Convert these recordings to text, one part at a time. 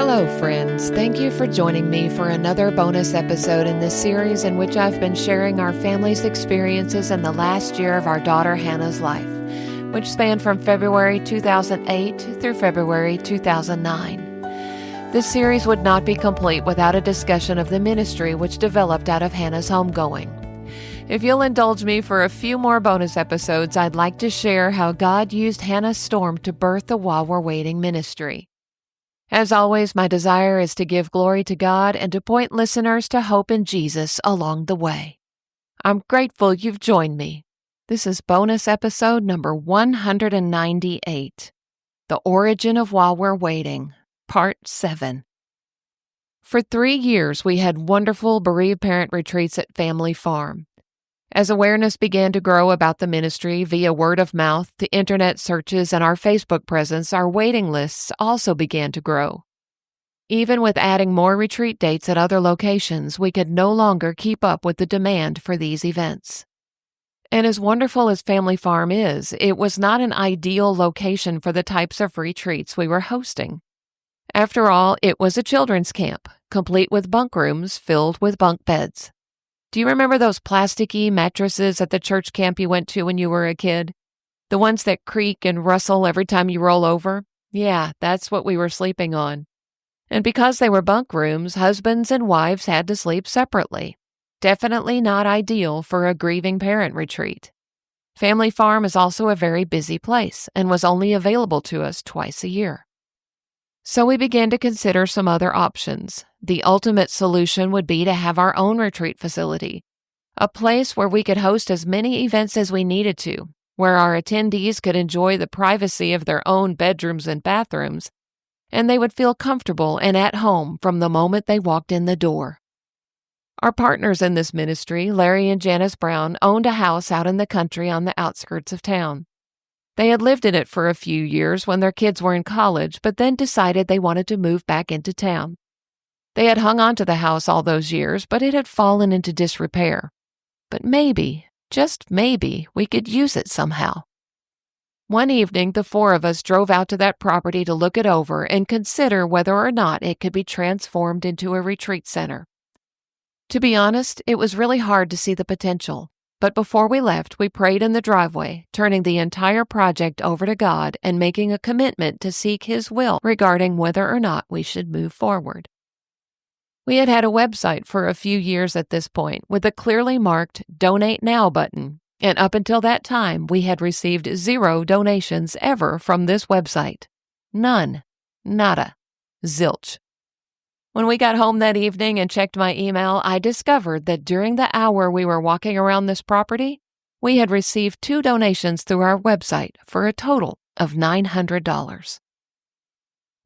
Hello, friends. Thank you for joining me for another bonus episode in this series in which I've been sharing our family's experiences in the last year of our daughter Hannah's life, which spanned from February 2008 through February 2009. This series would not be complete without a discussion of the ministry which developed out of Hannah's homegoing. If you'll indulge me for a few more bonus episodes, I'd like to share how God used Hannah's storm to birth the While We're Waiting ministry. As always, my desire is to give glory to God and to point listeners to hope in Jesus along the way. I'm grateful you've joined me. This is bonus episode number 198, The Origin of While We're Waiting, Part 7. For 3 years, we had wonderful bereaved parent retreats at Family Farm. As awareness began to grow about the ministry via word of mouth, the internet searches, and our Facebook presence, our waiting lists also began to grow. Even with adding more retreat dates at other locations, we could no longer keep up with the demand for these events. And as wonderful as Family Farm is, it was not an ideal location for the types of retreats we were hosting. After all, it was a children's camp, complete with bunk rooms filled with bunk beds. Do you remember those plasticky mattresses at the church camp you went to when you were a kid? The ones that creak and rustle every time you roll over? Yeah, that's what we were sleeping on. And because they were bunk rooms, husbands and wives had to sleep separately. Definitely not ideal for a grieving parent retreat. Family Farm is also a very busy place and was only available to us twice a year. So we began to consider some other options. The ultimate solution would be to have our own retreat facility, a place where we could host as many events as we needed to, where our attendees could enjoy the privacy of their own bedrooms and bathrooms, and they would feel comfortable and at home from the moment they walked in the door. Our partners in this ministry, Larry and Janice Brown, owned a house out in the country on the outskirts of town. They had lived in it for a few years when their kids were in college, but then decided they wanted to move back into town. They had hung on to the house all those years, but it had fallen into disrepair. But maybe, just maybe, we could use it somehow. One evening, the 4 of us drove out to that property to look it over and consider whether or not it could be transformed into a retreat center. To be honest, it was really hard to see the potential. But before we left, we prayed in the driveway, turning the entire project over to God and making a commitment to seek His will regarding whether or not we should move forward. We had a website for a few years at this point with a clearly marked Donate Now button, and up until that time, we had received 0 donations ever from this website. None. Nada. Zilch. When we got home that evening and checked my email, I discovered that during the hour we were walking around this property, we had received 2 donations through our website for a total of $900.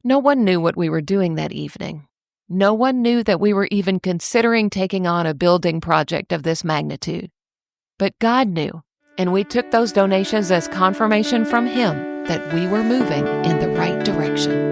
No one knew what we were doing that evening. No one knew that we were even considering taking on a building project of this magnitude. But God knew, and we took those donations as confirmation from Him that we were moving in the right direction.